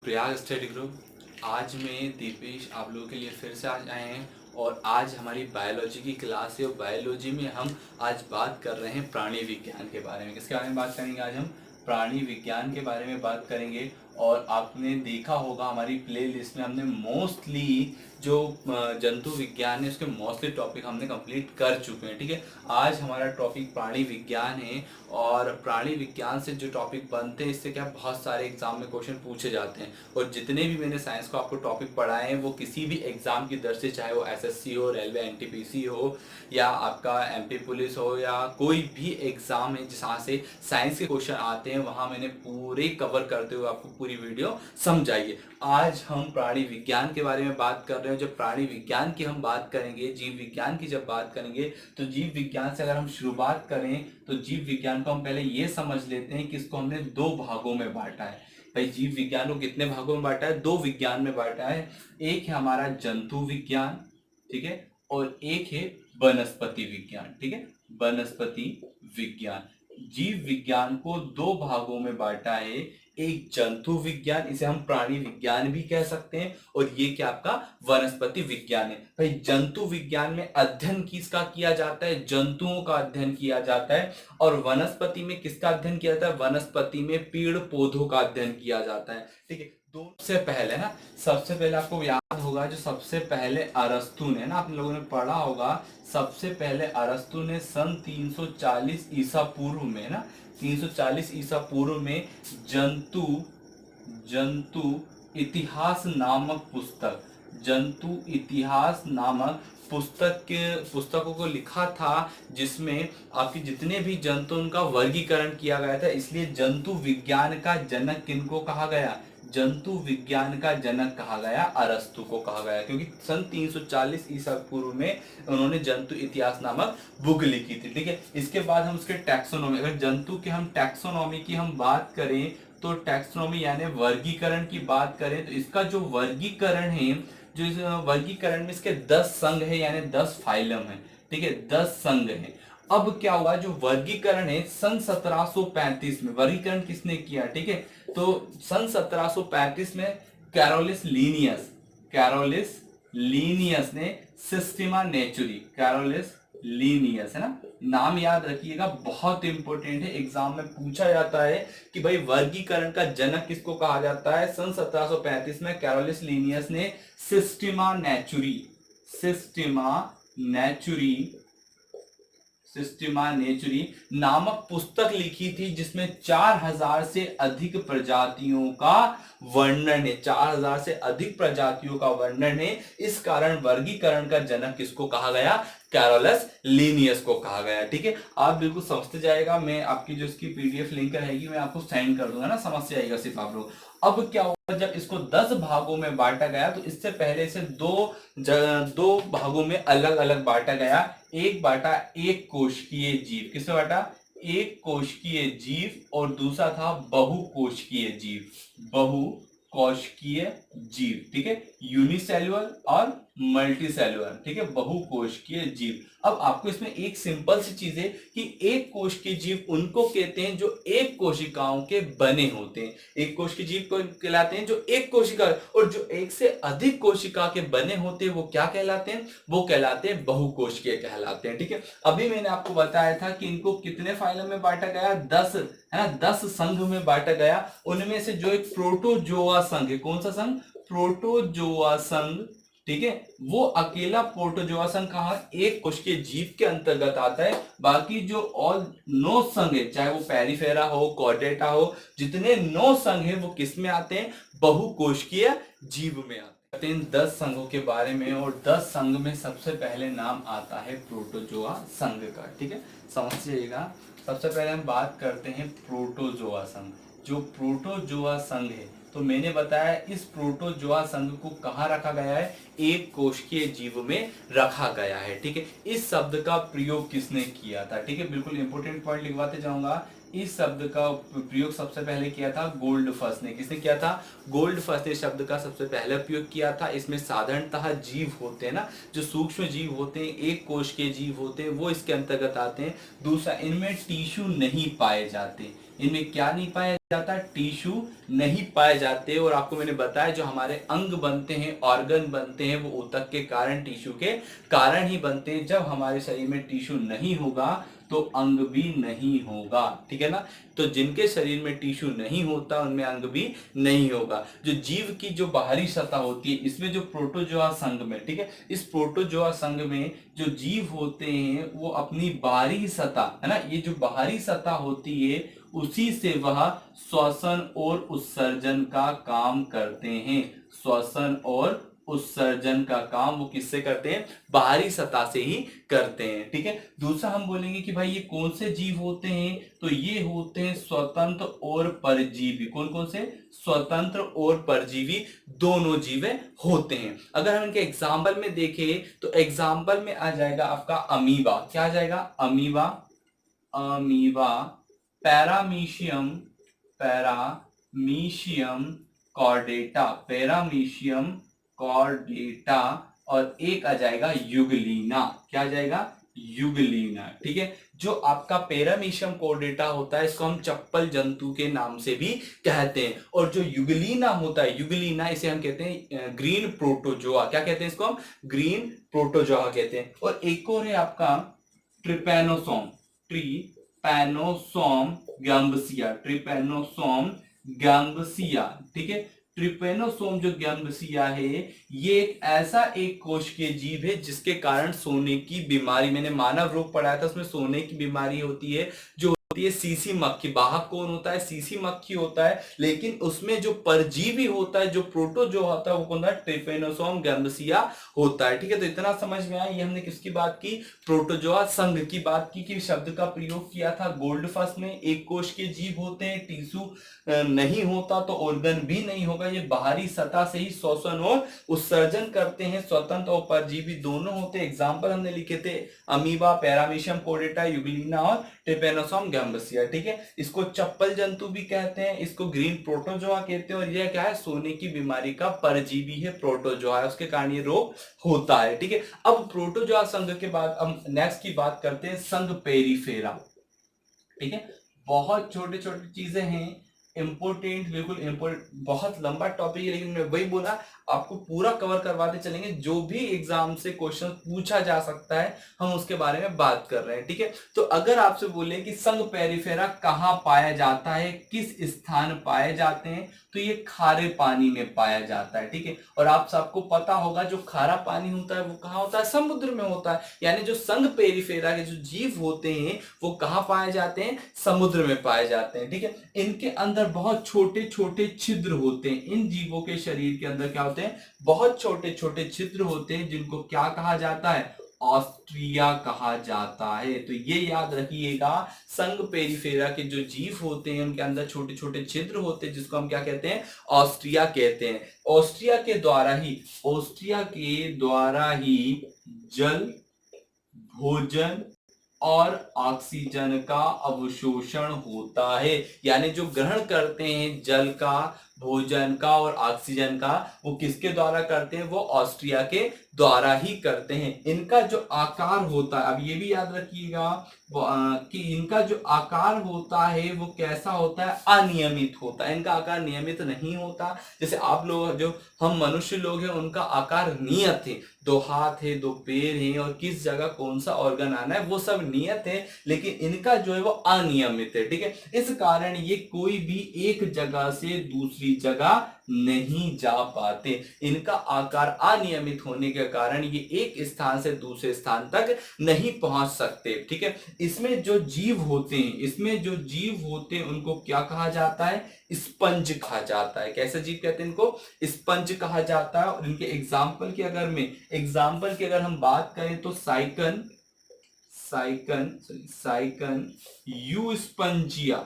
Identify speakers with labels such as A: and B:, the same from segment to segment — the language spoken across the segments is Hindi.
A: Prayag study group. आज मैं दीपेश आप लोगों के लिए फिर से आज आए हैं और आज हमारी बायोलॉजी की क्लास है और बायोलॉजी में हम आज बात कर रहे हैं प्राणी विज्ञान के बारे में। किसके बारे में बात करेंगे? आज हम प्राणी विज्ञान के बारे में बात करेंगे। और आपने देखा होगा हमारी प्लेलिस्ट में हमने मोस्टली जो जंतु विज्ञान है उसके मोस्टली टॉपिक हमने कंप्लीट कर चुके हैं। ठीक है, आज हमारा टॉपिक प्राणी विज्ञान है और प्राणी विज्ञान से जो टॉपिक बनते हैं इससे क्या बहुत सारे एग्जाम में क्वेश्चन पूछे जाते हैं। और जितने भी मैंने साइंस को आपको टॉपिक पढ़ाए हैं वो किसी भी एग्जाम की दर से, चाहे वो एसएससी हो, रेलवे एनटीपीसी हो या आपका एमपी पुलिस हो या कोई भी एग्जाम है जहाँ से साइंस के क्वेश्चन आते हैं, वहाँ मैंने पूरे कवर करते हुए आपको पूरी वीडियो समझाइए। आज हम प्राणी विज्ञान के बारे में बात कर रहे हैं। जब प्राणी विज्ञान की हम बात करेंगे, जीव विज्ञान की जब बात करेंगे, तो जीव विज्ञान से अगर हम शुरुआत करें तो जीव विज्ञान को हम पहले ये समझ लेते हैं कि इसको हमने दो भागों में बांटा है। भाई जीव विज्ञान को कितने भागों में बांटा है? दो विज्ञान में बांटा है। एक है हमारा जंतु विज्ञान, ठीक है, और एक है वनस्पति विज्ञान। ठीक है, वनस्पति विज्ञान। जीव विज्ञान को दो भागों में बांटा है। एक जंतु विज्ञान, इसे हम प्राणी विज्ञान भी कह सकते हैं, और ये क्या आपका वनस्पति विज्ञान है। भाई जंतु विज्ञान में अध्ययन किसका किया जाता है? जंतुओं का अध्ययन किया जाता है। और वनस्पति में किसका अध्ययन किया जाता है? वनस्पति में पेड़ पौधों का अध्ययन किया जाता है। ठीक है, दोनों से पहले ना, सबसे पहले आपको याद होगा जो सबसे पहले अरस्तु ने ना, आप लोगों ने पढ़ा होगा, सबसे पहले अरस्तु ने सन 340 ईसा पूर्व में ना, 340 ईसा पूर्व में जंतु जंतु इतिहास नामक पुस्तक, जंतु इतिहास नामक पुस्तकों को लिखा था, जिसमें आपके जितने भी जंतु उनका वर्गीकरण किया गया था। इसलिए जंतु विज्ञान का जनक किनको कहा गया? जंतु विज्ञान का जनक कहा गया अरस्तु को कहा गया, क्योंकि सन 340 ईसा पूर्व में उन्होंने जंतु इतिहास नामक बुक लिखी थी। ठीक है, इसके बाद हम उसके टैक्सोनॉमी, अगर जंतु के हम टैक्सोनॉमी की हम बात करें तो टैक्सोनॉमी यानी वर्गीकरण की बात करें तो इसका जो वर्गीकरण है, जो इस वर्गीकरण में इसके 10 संघ है यानी 10 फाइलम है। ठीक है, 10 संघ है। अब क्या हुआ, जो वर्गीकरण है सन 1735 में वर्गीकरण किसने किया? ठीक है, तो सन 1735 में कैरोलिस लीनियस ने सिस्टीमा नेचुरी, कैरोलिस लीनियस है ना, नाम याद रखिएगा, बहुत इंपॉर्टेंट है, एग्जाम में पूछा जाता है कि भाई वर्गीकरण का जनक किसको कहा जाता है। सन 1735 में कैरोलिस लीनियस ने सिस्टीमा नेचुरी नामक पुस्तक लिखी थी, जिसमें 4000 से अधिक प्रजातियों का वर्णन है। 4000 से अधिक प्रजातियों का वर्णन है। इस कारण वर्गीकरण का जनक किसको कहा गया? कैरोलस लीनियस को कहा गया। ठीक है, आप बिल्कुल समझते जाएगा। मैं आपकी जो इसकी पीडीएफ लिंक रहेगी मैं आपको सेंड कर दूंगा ना, समझ से आएगा सिर्फ आप लोग। अब क्या हुआ, जब इसको 10 भागों में बांटा गया तो इससे पहले इसे दो भागों में अलग अलग बांटा गया। एक बांटा एक कोशिकीय जीव, किससे बांटा? एक कोशिकीय जीव, और दूसरा था बहुकोशिकीय जीव। ठीक है, यूनिसेल्युलर और मल्टीसेल्युलर। ठीक है, बहुकोशिकीय जीव। अब आपको इसमें एक सिंपल सी चीज है कि एक कोश के जीव उनको कहते हैं जो एक कोशिकाओं के बने होते हैं। एक कोश के जीव को कहलाते हैं जो एक कोशिका, और जो एक से अधिक कोशिका के बने होते हैं वो क्या कहलाते हैं? वो कहलाते हैं बहुकोशिकीय कहलाते हैं। ठीक है, अभी मैंने आपको बताया था कि इनको कितने फाइलम में बांटा गया? 10 है ना, 10 संघ में बांटा गया। उनमें से जो एक प्रोटोजोआ संघ है, कौन सा संघ? प्रोटोजोआ संघ। ठीक है, वो अकेला प्रोटोजोआ संघ कहा एक कोशिकीय जीव के अंतर्गत आता है। बाकी जो और 9 संघ है, चाहे वो पेरिफेरा हो, कॉर्डेटा हो, जितने 9 संघ है वो किस में आते हैं? बहुकोशिकीय जीव में आते हैं। 10 संघों के बारे में, और 10 संघ में सबसे पहले नाम आता है प्रोटोजोआ संघ का। ठीक है, समझिएगा। सबसे पहले हम बात करते हैं प्रोटोजोआ संघ। जो प्रोटोजोआ संघ है, तो मैंने बताया इस प्रोटोजोआ संघ को कहाँ रखा गया है? एक कोशिकीय जीव में रखा गया है। ठीक है, इस शब्द का प्रयोग किसने किया था? ठीक है, बिल्कुल इंपॉर्टेंट पॉइंट लिखवाते जाऊंगा। इस शब्द का प्रयोग सबसे पहले किया था गोल्डफस्ट ने। किसने किया था? गोल्डफस्ट ने शब्द का सबसे पहले प्रयोग किया था। इसमें साधारणतः जीव होते हैं ना, जो सूक्ष्म जीव होते हैं, एक कोश के जीव होते हैं, वो इसके अंतर्गत आते हैं। दूसरा, इनमें टिश्यू नहीं पाए जाते। इनमें क्या नहीं पाया जाता? टिश्यू नहीं पाए जाते। और आपको मैंने बताया जो हमारे अंग बनते हैं, ऑर्गन बनते हैं, वो ऊतक के कारण, टिश्यू के कारण ही बनते हैं। जब हमारे शरीर में टिश्यू नहीं होगा तो अंग भी नहीं होगा, ठीक है ना। तो जिनके शरीर में टिश्यू नहीं होता उनमें अंग भी नहीं होगा। जो जीव की जो बाहरी सतह होती है, इसमें जो प्रोटोजोआ संघ में, ठीक है, इस प्रोटोजोआ संघ में जो जीव होते हैं वो अपनी बाहरी सतह, है ना, ये जो बाहरी सतह होती है उसी से वह श्वसन और उत्सर्जन का काम करते हैं। श्वसन और उत्सर्जन का काम वो किससे करते हैं? बाहरी सतह से ही करते हैं, ठीक है। दूसरा हम बोलेंगे कि भाई ये कौन से जीव होते हैं? तो ये होते हैं स्वतंत्र और परजीवी। कौन कौन से? स्वतंत्र और परजीवी दोनों जीव होते हैं। अगर हम इनके एग्जाम्पल में देखें तो एग्जाम्पल में आ जाएगा आपका अमीबा। क्या आ जाएगा? Amoeba, amoeba, paramecium, paramecium Chordata, paramecium Chordata, और एक आ जाएगा युगलीना। क्या आ जाएगा? युगलीना, ठीक है। जो आपका पैरामीशियम कॉर्डेटा होता है इसको हम चप्पल जंतु के नाम से भी कहते हैं। और जो युगलीना होता है, युगलीना, इसे हम कहते हैं ग्रीन प्रोटोजोआ। क्या कहते हैं इसको? हम ग्रीन प्रोटोजोआ कहते हैं। और एक और है आपका ट्रिपैनोसोम, ट्रिपैनोसोम गैम्बसिया, ट्रिपैनोसोम गैम्बसिया, ठीक है। ट्रिपेनोसोम जो गैम्बसिया है ये एक ऐसा एक कोशिकीय जीव है जिसके कारण सोने की बीमारी, मैंने मानव रोग पढ़ाया था, उसमें सोने की बीमारी होती है, जो होती है सीसी मक्खी। वाहक कौन होता है? सीसी मक्खी होता है, लेकिन उसमें जो परजीवी होता है, जो प्रोटो जो होता है, वो कौन है? ट्रिपेनोसोम गैम्बसिया होता है, ठीक है। तो इतना समझ में आया। ये हमने किसकी बात की? प्रोटोजोआ संघ की बात की कि शब्द का प्रयोग किया था गोल्डफस्ट ने। एक कोश के जीव होते हैं, टिश्यू नहीं होता तो ऑर्गन भी नहीं होगा। ये बाहरी सतह से ही श्वसन और उत्सर्जन करते हैं। स्वतंत्र और परजीवी दोनों होते हैं। एग्जाम्पल हमने लिखे थे अमीबा, पैरामीशियम कोर्डेटा, युगलिना और ट्रिपेनोसोम गैम्बसिया, ठीक है। इसको चप्पल जंतु भी कहते हैं, इसको ग्रीन प्रोटोजोआ कहते हैं। और यह क्या है? सोने की बीमारी का परजीवी है, प्रोटोजोआ है, उसके कारण ये रोग होता है, ठीक है। अब प्रोटोजोआ संघ के बाद हम नेक्स्ट की बात करते हैं संघ पेरिफेरा, ठीक है। बहुत छोटे छोटे चीजें हैं, इंपोर्टेंट, बिल्कुल इंपोर्टेंट, बहुत लंबा टॉपिक है, लेकिन मैं वही बोला आपको पूरा कवर करवाते चलेंगे। जो भी एग्जाम से क्वेश्चन पूछा जा सकता है हम उसके बारे में बात कर रहे हैं, ठीक है। तो अगर आपसे बोले कि संघ पेरिफेरा कहाँ पाया जाता है, किस स्थान पाए जाते हैं, तो ये खारे पानी में पाया जाता है, ठीक है। और आप सबको पता होगा जो खारा पानी होता है वो कहाँ होता है? समुद्र में होता है। यानी जो संघ पेरिफेरा के जो जीव होते हैं वो कहाँ पाए जाते हैं? समुद्र में पाए जाते हैं, ठीक है। इनके अंदर बहुत छोटे छोटे छिद्र होते हैं। इन जीवों के शरीर के अंदर क्या होते हैं? बहुत छोटे छोटे छिद्र होते हैं, जिनको क्या कहा जाता है? ऑस्ट्रिया कहा जाता है। तो ये याद रखिएगा, संघ पेरिफेरा के जो जीव होते हैं उनके अंदर छोटे छोटे छिद्र होते हैं, जिसको हम क्या कहते हैं? ऑस्ट्रिया कहते हैं। ऑस्ट्रिया के द्वारा ही, ऑस्ट्रिया के द्वारा ही जल, भोजन और ऑक्सीजन का अवशोषण होता है। यानी जो ग्रहण करते हैं जल का, भोजन का और ऑक्सीजन का, वो किसके द्वारा करते हैं? वो ऑस्ट्रिया के द्वारा ही करते हैं। इनका जो आकार होता है, अब ये भी याद रखिएगा कि इनका जो आकार होता है वो कैसा होता है? अनियमित होता है। इनका आकार नियमित नहीं होता। जैसे आप लोग, जो हम मनुष्य लोग हैं, उनका आकार नियत है, 2 हाथ है, 2 पैर है, और किस जगह कौन सा ऑर्गन आना है वो सब नियत है। लेकिन इनका जो है वो अनियमित है, ठीक है। इस कारण ये कोई भी एक जगह से दूसरी जगह नहीं जा पाते। इनका आकार अनियमित होने के कारण ये एक स्थान से दूसरे स्थान तक नहीं पहुंच सकते, ठीक है। इसमें जो जीव होते हैं, इसमें जो जीव होते हैं उनको क्या कहा जाता है? स्पंज कहा जाता है। कैसे जीव कहते हैं इनको? स्पंज कहा जाता है। और इनके एग्जाम्पल की अगर हम बात करें तो साइकन, साइकन, यू स्पंजिया,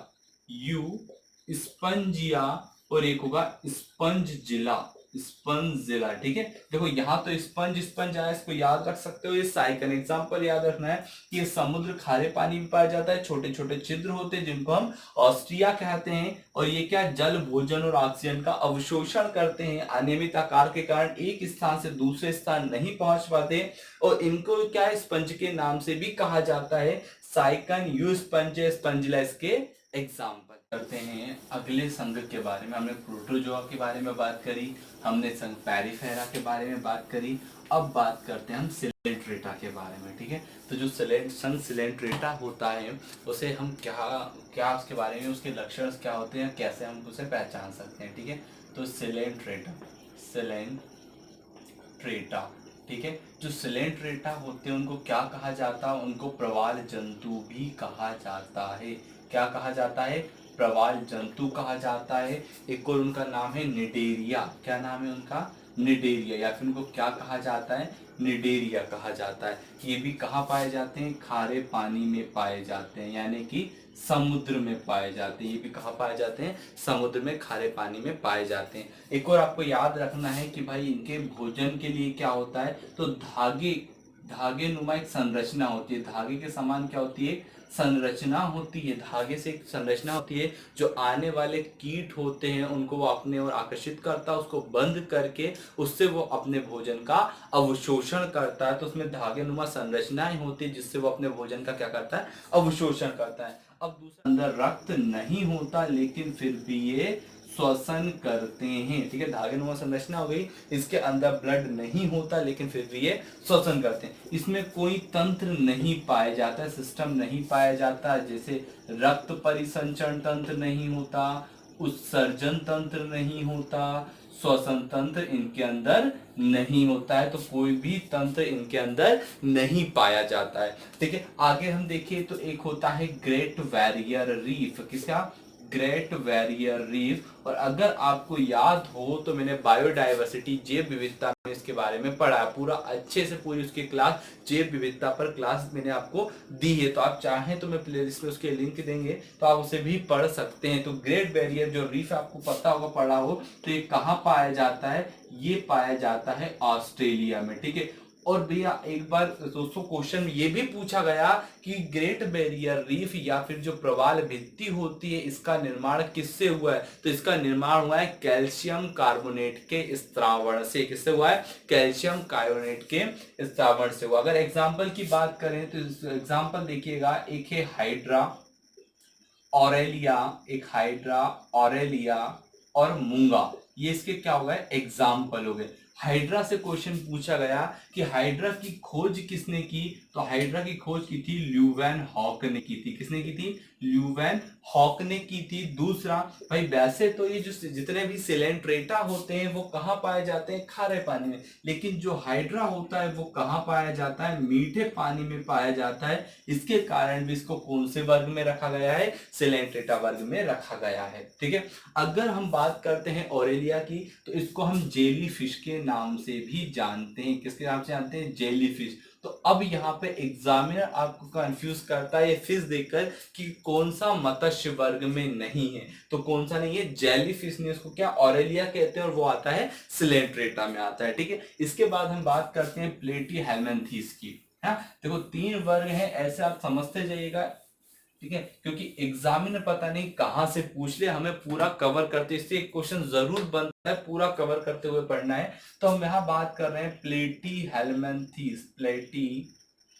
A: और एक होगा स्पंज जिला, स्पंजिला। ठीक है, देखो यहाँ तो स्पंज स्पंज आया, इसको याद रख सकते हो। ये साइकन एग्जाम्पल याद रखना है कि ये समुद्र खारे पानी में पाया जाता है, छोटे छोटे छिद्र होते हैं जिनको हम ऑस्ट्रिया कहते हैं। और ये क्या जल, भोजन और ऑक्सीजन का अवशोषण करते हैं। अनियमित आकार के कारण एक स्थान से दूसरे स्थान नहीं पहुंच पाते और इनको क्या स्पंज के नाम से भी कहा जाता है। साइकन, यू स्पंज, स्पंजिला इसके एग्जाम्पल। करते हैं अगले संघ के बारे में। हमने प्रोटोजोआ के बारे में बात करी, हमने संघ पैरीफेरा के बारे में बात करी। अब बात करते हैं हम सिलेंट्रेटा के बारे में। ठीक है, तो जो संघ सिलेंट्रेटा होता है उसे हम क्या क्या उसके बारे में, उसके लक्षण क्या होते हैं, कैसे हम उसे पहचान सकते हैं। ठीक है, तो सिलेंट्रेटा, ठीक है, जो सिलेंट्रेटा होते हैं उनको क्या कहा जाता है, उनको प्रवाल जंतु भी कहा जाता है। क्या कहा जाता है, प्रवाल जंतु कहा जाता है। एक और उनका नाम है निडेरिया। क्या नाम है उनका, निडेरिया, या फिर उनको क्या कहा जाता है, निडेरिया कहा जाता है। ये भी कहाँ पाए जाते हैं, खारे पानी में पाए जाते हैं, यानी कि समुद्र में पाए जाते हैं। ये भी कहाँ पाए जाते हैं, समुद्र में, खारे पानी में पाए जाते हैं। एक और आपको याद रखना है कि भाई इनके भोजन के लिए क्या होता है, तो धागे नुमा एक संरचना होती है। धागे के समान क्या होती है, संरचना होती है। धागे से एक संरचना होती है जो आने वाले कीट होते हैं उनको वो अपने ओर आकर्षित करता है, उसको बंद करके उससे वो अपने भोजन का अवशोषण करता है। तो उसमें धागे नुमा संरचनाएं होती है जिससे वो अपने भोजन का क्या करता है, अवशोषण करता है। अब दूसरा, अंदर रक्त नहीं होता लेकिन फिर भी ये श्वसन करते हैं। ठीक है, धागे नुमा संरचना हो गई, इसके अंदर ब्लड नहीं होता लेकिन फिर भी ये श्वसन करते हैं। इसमें कोई तंत्र नहीं पाया जाता है, सिस्टम नहीं पाया जाता, जैसे रक्त परिसंचरण तंत्र नहीं होता, उत्सर्जन तंत्र नहीं होता, श्वसन तंत्र इनके अंदर नहीं होता है। तो कोई भी तंत्र इनके अंदर नहीं पाया जाता है। ठीक है, आगे हम देखिए तो एक होता है ग्रेट बैरियर रीफ। किसका, ग्रेट बैरियर रीफ। और अगर आपको याद हो तो मैंने बायोडायवर्सिटी, जैव विविधता में इसके बारे में पढ़ा है पूरा अच्छे से। पूरी उसकी क्लास, जैव विविधता पर क्लास मैंने आपको दी है, तो आप चाहें तो मैं प्लेलिस्ट में उसके लिंक देंगे तो आप उसे भी पढ़ सकते हैं। तो ग्रेट बैरियर जो रीफ आपको पता होगा, पढ़ा हो, तो ये कहाँ पाया जाता है, ये पाया जाता है ऑस्ट्रेलिया में। ठीक है, और भैया एक बार दोस्तों क्वेश्चन ये भी पूछा गया कि ग्रेट बैरियर रीफ या फिर जो प्रवाल भित्ति होती है इसका निर्माण किससे हुआ है, तो इसका निर्माण हुआ है कैल्शियम कार्बोनेट के स्त्रावण से। किससे हुआ है, कैल्शियम कार्बोनेट के स्त्रावण से हुआ। अगर एग्जाम्पल की बात करें तो एग्जाम्पल देखिएगा, एक है हाइड्रा ऑरेलिया, एक हाइड्रा ऑरेलिया और मूंगा, ये इसके क्या हो गए, एग्जाम्पल हो गए। हाइड्रा से क्वेश्चन पूछा गया कि हाइड्रा की खोज किसने की, तो हाइड्रा की खोज की थी ल्यूवेन हॉक ने की थी। किसने की थी, ल्यूवेन हॉक ने की थी। दूसरा, भाई वैसे तो ये जो जितने भी सिलेंट्रेटा होते हैं वो कहाँ पाए जाते हैं, खारे पानी में, लेकिन जो हाइड्रा होता है वो कहाँ पाया जाता है, मीठे पानी में पाया जाता है। इसके कारण भी इसको कौन से वर्ग में रखा गया है, सिलेंट्रेटा वर्ग में रखा गया है। ठीक है, अगर हम बात करते हैं ऑरेलिया की तो इसको हम जेली फिश के नाम से भी जानते हैं। किसके नाम से जानते हैं, जेली फिश। तो अब यहाँ पे एग्जामिनर आपको कंफ्यूज करता है ये फिश देखकर कि कौन सा मत्स्य वर्ग में नहीं है, तो कौन सा नहीं है, जेली फिश नहीं, उसको क्या ऑरेलिया कहते हैं और वो आता है सिलेंट्रेटा में आता है। ठीक है, इसके बाद हम बात करते हैं प्लेटी हेलमेंथीस की। हाँ, देखो 3 वर्ग है, ऐसे आप समझते जाइएगा। ठीक है, क्योंकि एग्जामिनर पता नहीं कहां से पूछ ले, हमें पूरा कवर करते, इससे एक क्वेश्चन जरूर बनता है, पूरा कवर करते हुए पढ़ना है। तो हम यहाँ बात कर रहे हैं प्लेटी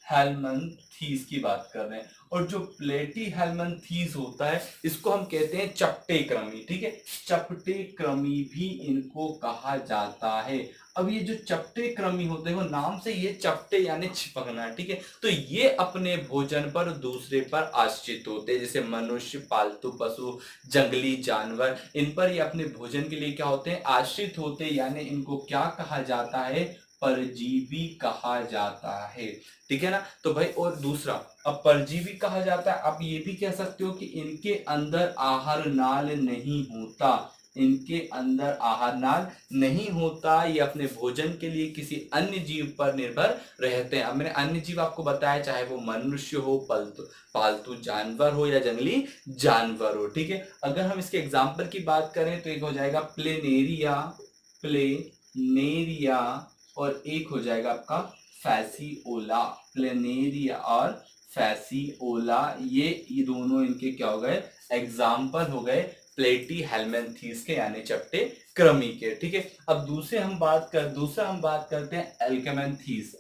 A: हेलमेंथीस की बात कर रहे हैं। और जो प्लेटी हेलमेंथीस होता है इसको हम कहते हैं चपटे क्रमी। ठीक है, चपटे क्रमी भी इनको कहा जाता है। अब ये जो चपटे क्रमी होते हैं वो नाम से ये चपटे यानी चिपकना। ठीक है, तो ये अपने भोजन पर दूसरे पर आश्रित होते हैं, जैसे मनुष्य, पालतू पशु, जंगली जानवर, इन पर ये अपने भोजन के लिए क्या होते हैं, आश्रित होते हैं, यानी इनको क्या कहा जाता है, परजीवी कहा जाता है। ठीक है ना, तो भाई और दूसरा, अब परजीवी कहा जाता है, आप ये भी कह सकते हो कि इनके अंदर आहार नाल नहीं होता, इनके अंदर आहार नाल नहीं होता, ये अपने भोजन के लिए किसी अन्य जीव पर निर्भर रहते हैं। अब मैंने अन्य जीव आपको बताया, चाहे वो मनुष्य हो, पालतू जानवर हो या जंगली जानवर हो। ठीक है, अगर हम इसके एग्जाम्पल की बात करें तो एक हो जाएगा प्लेनेरिया, प्लेनेरिया और एक हो जाएगा आपका फैसियोला। प्लेनेरिया और फैसियोला, ये दोनों इनके क्या हो गए, एग्जाम्पल हो गए प्लेटी हेलमेंथीस के यानी चपटे क्रमी के। ठीक है, अब दूसरा हम बात करते हैं एल्केमेंथीस।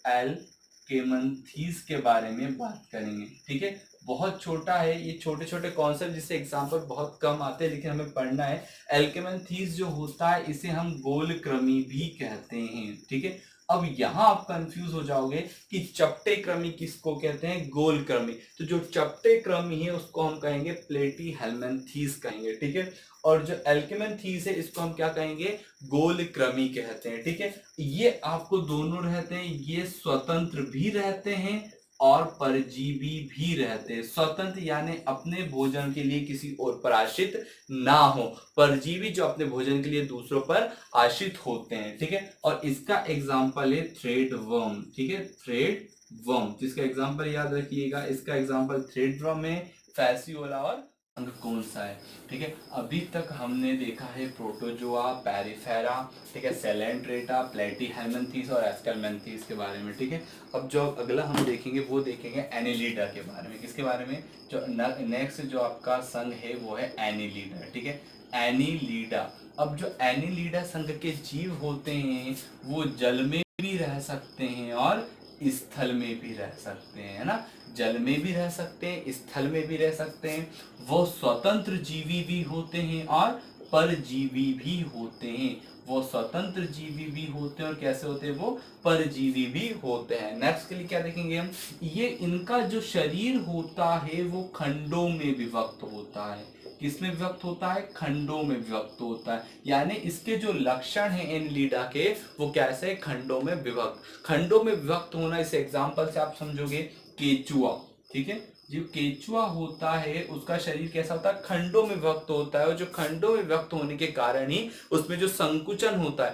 A: एल्केमेंथीस के बारे में बात करेंगे। ठीक है, बहुत छोटा है, ये छोटे छोटे कॉन्सेप्ट जिससे एग्जाम्पल बहुत कम आते हैं लेकिन हमें पढ़ना है। एल्केमेंथीस जो होता है इसे हम गोल क्रमी भी कहते हैं। ठीक है, अब यहां आप कंफ्यूज हो जाओगे कि चपटे क्रमी किसको कहते हैं, गोल क्रमी। तो जो चपटे क्रमी है उसको हम कहेंगे प्लेटी हेलमेंथीस कहेंगे। ठीक है, और जो एल्केमेंथीस है इसको हम क्या कहेंगे, गोल क्रमी कहते हैं। ठीक है, ये आपको दोनों रहते हैं, ये स्वतंत्र भी रहते हैं और परजीवी भी रहते हैं। स्वतंत्र यानी अपने भोजन के लिए किसी और पर आश्रित ना हो, परजीवी जो अपने भोजन के लिए दूसरों पर आश्रित होते हैं। ठीक है, और इसका एग्जाम्पल है थ्रेड वर्म। ठीक है, थ्रेड वर्म, जिसका एग्जाम्पल याद रखिएगा, इसका एग्जाम्पल थ्रेड वर्म है, फैसियोला और अंग कौन सा है। ठीक है, अभी तक हमने देखा है प्रोटोजोआ, पैरिफेरा, ठीक है, सेलेंट्रेटा, प्लेटीहेलमिन्थीस और एस्केलमिन्थीस के बारे में। ठीक है, अब जो अगला हम देखेंगे वो देखेंगे एनिलीडा के बारे में। किसके बारे में, जो नेक्स्ट जो आपका संघ है वो है एनिलीडा। ठीक है, एनिलीडा। अब जो एनिलीडा संघ के जीव होते हैं वो जल में भी रह सकते हैं और स्थल में भी रह सकते हैं, है ना, जल में भी रह सकते हैं, स्थल में भी रह सकते हैं। वो स्वतंत्र जीवी भी होते हैं और परजीवी भी होते हैं। वो स्वतंत्र जीवी भी होते हैं और कैसे होते हैं, वो परजीवी भी होते हैं। नेक्स्ट के लिए क्या देखेंगे हम, ये इनका जो शरीर होता है वो खंडों में विभक्त होता है। किसमें विभक्त होता है, खंडों में विभक्त होता है। यानी इसके जो लक्षण हैं एनिलीडा के वो कैसे, खंडों में विभक्त। खंडों में विभक्त होना, इस एग्जांपल से आप समझोगे केचुआ। ठीक है, जो केचुआ होता है उसका शरीर कैसा होता है, खंडों में विभक्त होता है। और जो खंडों में विभक्त होने के कारण ही उसमें जो संकुचन होता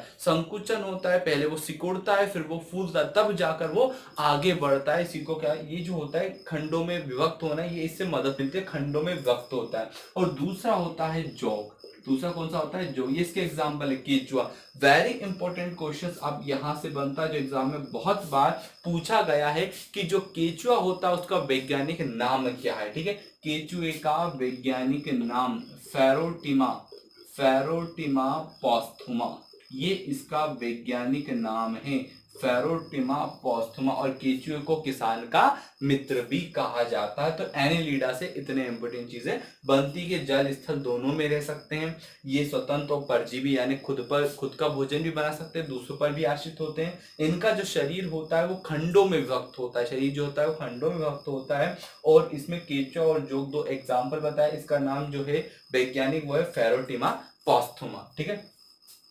A: है, पहले वो सिकुड़ता है फिर वो फूलता है तब जाकर वो आगे बढ़ता है। इसी को क्या, ये जो होता है खंडों में विभक्त होना, ये इससे मदद मिलती है, खंडों में विभक्त होता है। और दूसरा होता है जॉग। दूसरा कौन सा होता है, जो, ये इसके एग्जाम्पल है केचुआ। वेरी इंपॉर्टेंट क्वेश्चन अब यहां से बनता है जो एग्जाम में बहुत बार पूछा गया है कि जो केचुआ होता है उसका वैज्ञानिक नाम क्या है। ठीक है, केचुए का वैज्ञानिक नाम फेरोटिमा, फेरोटिमा पोस्थुमा, ये इसका वैज्ञानिक नाम है, फेरोटिमा पोस्थुमा। और केचुए को किसान का मित्र भी कहा जाता है। तो एनिलीडा से इतने इंपॉर्टेंट चीजें बनती कि जल स्थल दोनों में रह सकते हैं, ये स्वतंत्र और परजीवी यानी खुद का भोजन भी बना सकते हैं, दूसरों पर भी आश्रित होते हैं। इनका जो शरीर होता है वो खंडों में विभक्त होता है, शरीर जो होता है वो खंडों में विभक्त होता है। और इसमें केचुआ और जोग दो एग्जाम्पल बताया, इसका नाम जो है वैज्ञानिक वो है फेरोटिमा पोस्थुमा। ठीक है,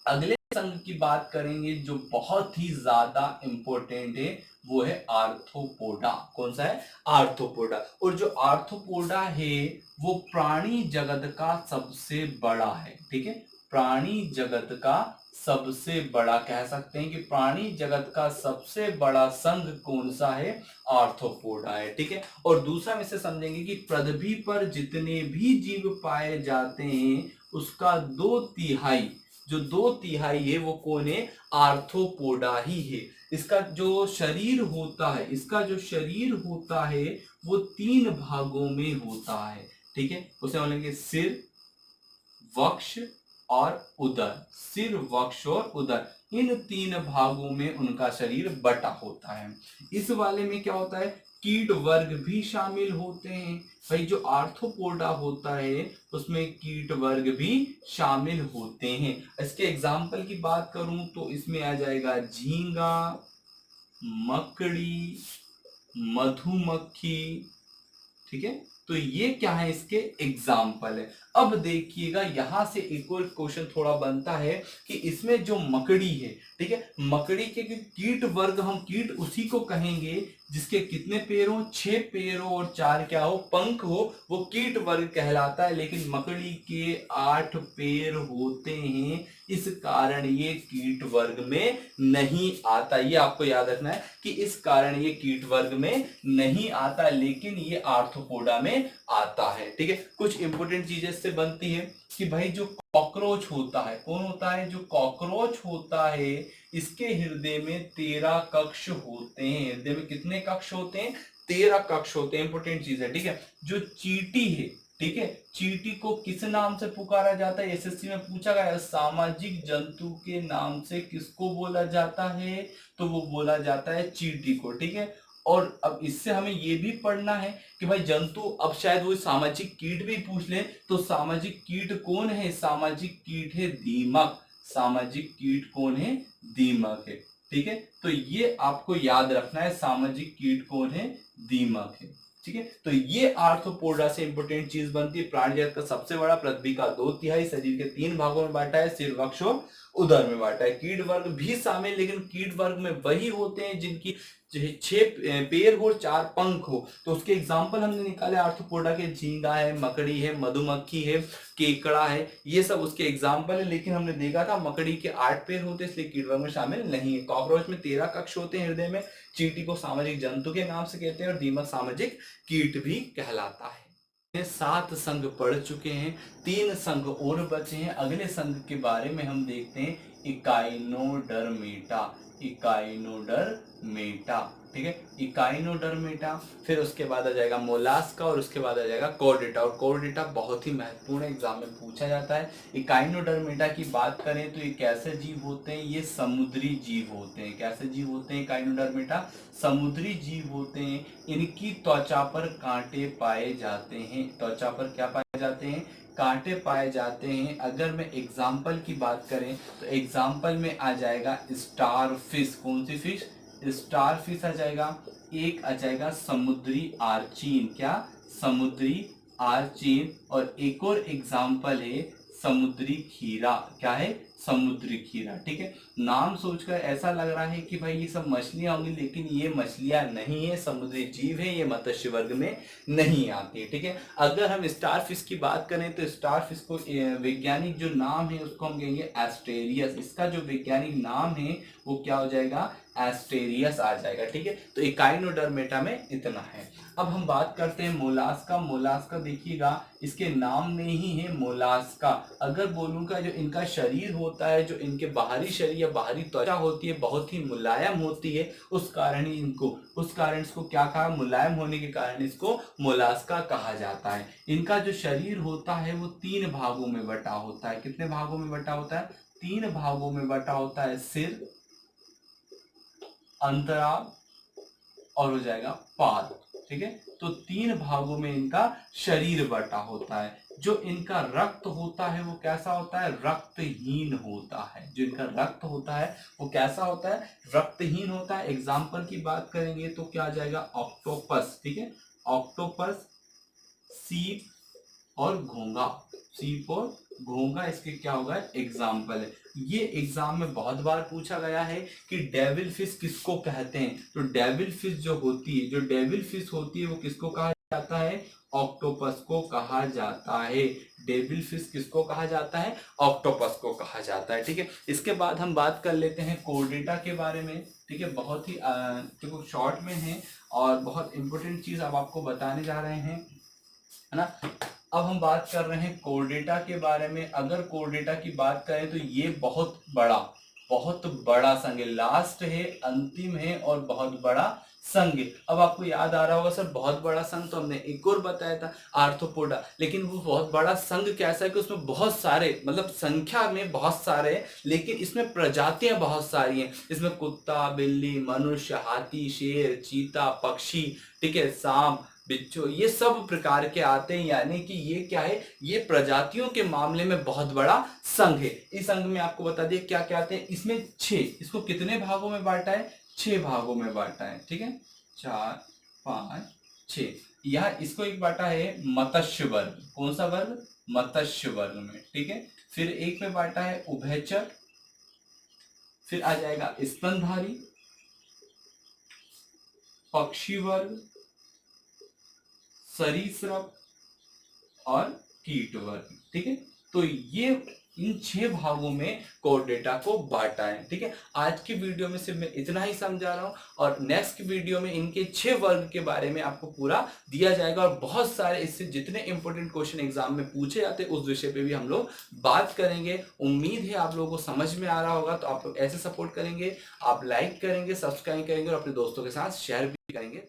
A: अगले संघ की बात करेंगे जो बहुत ही ज्यादा इंपॉर्टेंट है, वो है आर्थ्रोपोडा। कौन सा है, आर्थ्रोपोडा। और जो आर्थ्रोपोडा है वो प्राणी जगत का सबसे बड़ा है। ठीक है, प्राणी जगत का सबसे बड़ा, कह सकते हैं कि प्राणी जगत का सबसे बड़ा संघ कौन सा है, आर्थ्रोपोडा है। ठीक है, और दूसरा हम इसे समझेंगे कि पृथ्वी पर जितने भी जीव पाए जाते हैं उसका 2/3, जो 2/3 है वो कौन है, आर्थ्रोपोडा ही है। इसका जो शरीर होता है, इसका जो शरीर होता है वो 3 भागों में होता है। ठीक है, उसे बोलेंगे सिर, वक्ष और उदर। सिर, वक्ष और उदर, इन 3 भागों में उनका शरीर बटा होता है। इस वाले में क्या होता है, कीट वर्ग भी शामिल होते हैं। भाई जो आर्थ्रोपोडा होता है उसमें कीट वर्ग भी शामिल होते हैं। इसके एग्जाम्पल की बात करूं तो इसमें आ जाएगा झींगा, मकड़ी, मधुमक्खी। ठीक है, तो ये क्या है, इसके एग्जाम्पल है। अब देखिएगा यहां से एक और क्वेश्चन थोड़ा बनता है कि इसमें जो मकड़ी है, ठीक है, मकड़ी के कीट वर्ग, हम कीट उसी को कहेंगे जिसके कितने पैर हो, 6 पैर हो और 4 क्या हो, पंख हो, वो कीट वर्ग कहलाता है। लेकिन मकड़ी के 8 पैर होते हैं, इस कारण ये कीट वर्ग में नहीं आता। ये आपको याद रखना है कि इस कारण ये कीट वर्ग में नहीं आता, लेकिन ये आर्थ्रोपोडा में आता है। ठीक है, कुछ इंपोर्टेंट चीजें इससे बनती है कि भाई जो कॉकरोच होता है। कौन होता है? जो कॉकरोच होता है इसके हृदय में 13 कक्ष होते हैं। हृदय में कितने कक्ष होते हैं? 13 कक्ष होते हैं। इंपोर्टेंट चीज है, ठीक है। जो चींटी है, ठीक है, चींटी को किस नाम से पुकारा जाता है? एसएससी में पूछा गया, सामाजिक जंतु के नाम से किसको बोला जाता है? तो वो बोला जाता है चींटी को, ठीक है। और अब इससे हमें ये भी पढ़ना है कि भाई जंतु, अब शायद वो सामाजिक कीट भी पूछ ले, तो सामाजिक कीट कौन है? सामाजिक कीट है दीमक। सामाजिक कीट कौन है? दीमक है, ठीक है। तो ये आपको याद रखना है, सामाजिक कीट कौन है? दीमक है, ठीक है। तो ये आर्थ्रोपोडा से इंपोर्टेंट चीज बनती है। प्राणी जगत का सबसे बड़ा, पृथ्वी का 2/3, शरीर के 3 भागों में बांटा है, सिर, वक्ष और उदर में बांटा है। कीट वर्ग भी शामिल, लेकिन कीट वर्ग में वही होते हैं जिनकी 6 पैर हो, 4 पंख हो। तो उसके एग्जाम्पल हमने निकाले आर्थ्रोपोडा के, झींगा है, मकड़ी है, मधुमक्खी है, केकड़ा है, ये सब उसके एग्जाम्पल है। लेकिन हमने देखा था मकड़ी के 8 पैर होते, इसलिए कीट वर्ग में शामिल नहीं है। कॉकरोच में 13 कक्ष होते हैं हृदय में। चींटी को सामाजिक जंतु के नाम से कहते हैं और दीमक सामाजिक कीट भी कहलाता है। 7 संघ पढ़ चुके हैं, 3 संघ और बचे हैं। अगले संघ के बारे में हम देखते हैं, इकाइनोडर्मेटा। इकाइनोडर्मेटा, ठीक है, इकाइनोडर्मेटा। फिर उसके बाद आ जाएगा मोलास्का और उसके बाद आ जाएगा कॉर्डेटा। और कॉर्डेटा बहुत ही महत्वपूर्ण एग्जाम में पूछा जाता है। इकाइनोडर्मेटा की बात करें तो ये कैसे जीव होते हैं? ये समुद्री जीव होते हैं। कैसे जीव होते हैं इकाइनोडर्मेटा? समुद्री जीव होते हैं। इनकी त्वचा पर कांटे पाए जाते हैं। त्वचा पर क्या पाए जाते हैं? कांटे पाए जाते हैं। अगर मैं एग्जाम्पल की बात करें तो एग्जाम्पल में आ जाएगा स्टार फिश। कौन सी फिश? स्टार फिश आ जाएगा। एक आ जाएगा समुद्री आर्चीन। क्या? समुद्री आर्चीन। और एक और एग्जाम्पल है समुद्री खीरा। क्या है? समुद्री खीरा, ठीक है। नाम सोचकर ऐसा लग रहा है कि भाई ये सब मछलियां होंगी, लेकिन ये मछलियां नहीं है, समुद्री जीव है, ये मत्स्य वर्ग में नहीं आती है, ठीक है। अगर हम स्टार फिश की बात करें तो स्टार फिश को वैज्ञानिक जो नाम है उसको हम कहेंगे एस्टेरियस। इसका जो वैज्ञानिक नाम है वो क्या हो जाएगा? एस्टेरियस आ जाएगा, ठीक है। तो इकाइनोडर्मेटा में इतना है। अब हम बात करते हैं मोलास्का। मोलास्का देखिएगा, इसके नाम में ही है मोलास्का। अगर बोलूंगा जो इनका शरीर होता है, जो इनके बाहरी शरीर या बाहरी त्वचा होती है, बहुत ही मुलायम होती है, उस कारण इसको क्या कहा? मुलायम होने के कारण इसको मोलास्का कहा जाता है। इनका जो शरीर होता है वो 3 भागों में बटा होता है। कितने भागों में बटा होता है? 3 भागों में बटा होता है। सिर, अंतराल और हो जाएगा पाद, ठीक है। तो 3 भागों में इनका शरीर बटा होता है। जो इनका रक्त होता है वो कैसा होता है? रक्तहीन होता है। जो इनका रक्त होता है वो कैसा होता है? रक्तहीन होता है। एग्जाम्पल की बात करेंगे तो क्या आ जाएगा? ऑक्टोपस, ठीक है। ऑक्टोपस, सीप और घोंगा। सीप और घोंगा इसके क्या होगा? एग्जाम्पल है। ये एग्जाम में बहुत बार पूछा गया है कि डेविल फिश किसको कहते हैं। तो डेविल फिश जो होती है वो किसको कहा जाता है? ऑक्टोपस को कहा जाता है। डेविल फिश किसको कहा जाता है? ऑक्टोपस को कहा जाता है, ठीक है। इसके बाद हम बात कर लेते हैं कोर्डेटा के बारे में, ठीक है। बहुत ही देखो शॉर्ट में है और बहुत इंपॉर्टेंट चीज अब आपको बताने जा रहे हैं, है ना। अब हम बात कर रहे हैं कोर्डेटा के बारे में। अगर कोर्डेटा की बात करें तो ये बहुत बड़ा संघ है, लास्ट है, अंतिम है और बहुत बड़ा संघ है। अब आपको याद आ रहा होगा सर बहुत बड़ा संघ तो हमने एक और बताया था आर्थ्रोपोडा, लेकिन वो बहुत बड़ा संघ कैसा है कि उसमें बहुत सारे, मतलब संख्या में बहुत सारे, लेकिन इसमें प्रजातियां बहुत सारी हैं। इसमें कुत्ता, बिल्ली, मनुष्य, हाथी, शेर, चीता, पक्षी, ठीक है, सांप, बिच्छू, ये सब प्रकार के आते हैं। यानी कि ये क्या है? ये प्रजातियों के मामले में बहुत बड़ा संघ है। इस संघ में आपको बता दिए क्या क्या आते हैं। इसमें 6, इसको कितने भागों में बांटा है? 6 भागों में बांटा है, ठीक है। 4, 5, 6। यह इसको एक बांटा है मत्स्य वर्ग। कौन सा वर्ग? मत्स्य वर्ग में, ठीक है। फिर एक में बांटा है उभयचर। फिर आ जाएगा स्तनधारी, पक्षी वर्ग, सरीसृप और कीट वर्ग, ठीक है। तो ये इन 6 भागों में कोर डेटा को बांटा है। ठीक है, आज की वीडियो में सिर्फ मैं इतना ही समझा रहा हूं और नेक्स्ट वीडियो में इनके 6 वर्ग के बारे में आपको पूरा दिया जाएगा और बहुत सारे इससे जितने इंपॉर्टेंट क्वेश्चन एग्जाम में पूछे जाते हैं उस विषय पे भी हम लोग बात करेंगे। उम्मीद है आप लोगों को समझ में आ रहा होगा। तो आप लोग ऐसे सपोर्ट करेंगे, आप लाइक करेंगे, सब्सक्राइब करेंगे और अपने दोस्तों के साथ शेयर भी करेंगे।